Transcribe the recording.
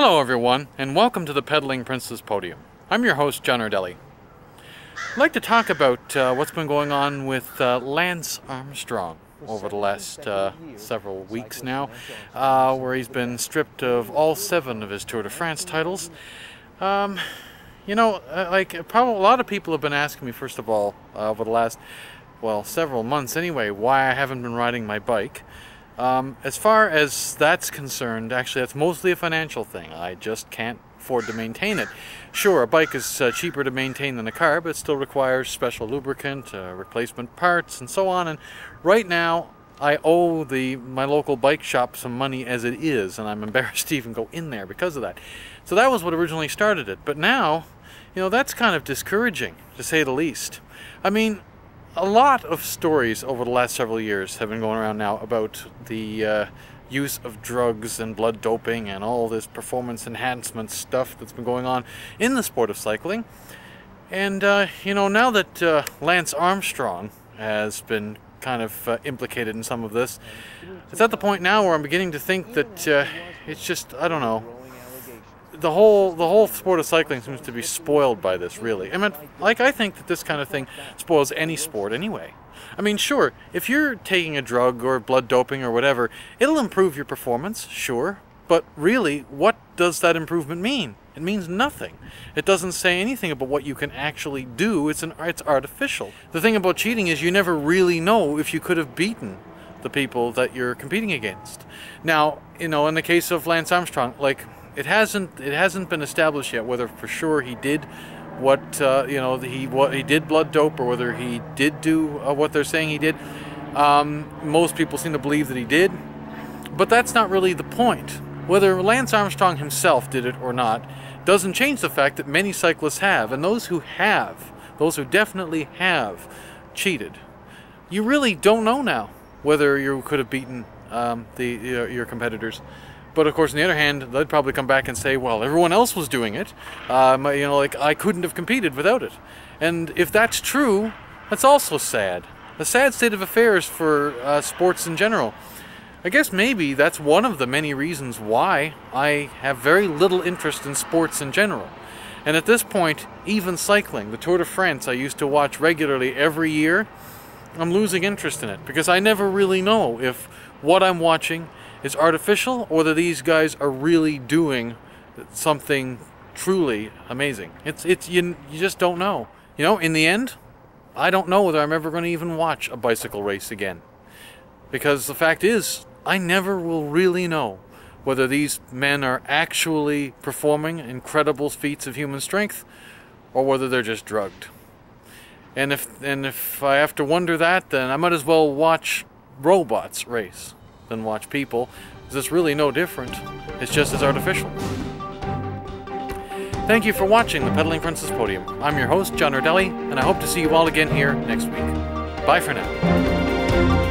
Hello everyone, and welcome to the Pedaling Princess Podium. I'm your host, John Ardelli. I'd like to talk about what's been going on with Lance Armstrong over the last several weeks now, where he's been stripped of all 7 of his Tour de France titles. Probably a lot of people have been asking me, first of all, over the last, several months anyway, why I haven't been riding my bike. As far as that's concerned, actually that's mostly a financial thing. I just can't afford to maintain it. Sure, a bike is cheaper to maintain than a car, but it still requires special lubricant, replacement parts, and so on. And right now, I owe my local bike shop some money as it is, and I'm embarrassed to even go in there because of that. So that was what originally started it. But now, that's kind of discouraging, to say the least. I mean, a lot of stories over the last several years have been going around now about the use of drugs and blood doping and all this performance enhancement stuff that's been going on in the sport of cycling. And, now that Lance Armstrong has been kind of implicated in some of this, it's at the point now where I'm beginning to think that it's just, I don't know, the whole sport of cycling seems to be spoiled by this, really. I mean, I think that this kind of thing spoils any sport anyway. I mean, sure, if you're taking a drug or blood doping or whatever, it'll improve your performance, sure. But really, what does that improvement mean? It means nothing. It doesn't say anything about what you can actually do. It's artificial. The thing about cheating is you never really know if you could have beaten the people that you're competing against. Now, in the case of Lance Armstrong, it hasn't been established yet whether for sure he did what he did blood dope, or whether he did do what they're saying he did. Most people seem to believe that he did, but that's not really the point. Whether Lance Armstrong himself did it or not doesn't change the fact that many cyclists have, and those who definitely have cheated, you really don't know now whether you could have beaten your competitors. But of course, on the other hand, they'd probably come back and say, well, everyone else was doing it. I couldn't have competed without it. And if that's true, that's also sad. A sad state of affairs for sports in general. I guess maybe that's one of the many reasons why I have very little interest in sports in general. And at this point, even cycling, the Tour de France I used to watch regularly every year, I'm losing interest in it because I never really know if what I'm watching is artificial or that these guys are really doing something truly amazing. You just don't know. In the end, I don't know whether I'm ever going to even watch a bicycle race again. Because the fact is, I never will really know whether these men are actually performing incredible feats of human strength or whether they're just drugged. And if I have to wonder that, then I might as well watch robots race than watch people, because it's really no different. It's just as artificial. Thank you for watching the Pedaling Princess Podium. I'm your host, John Ardelli, and I hope to see you all again here next week. Bye for now.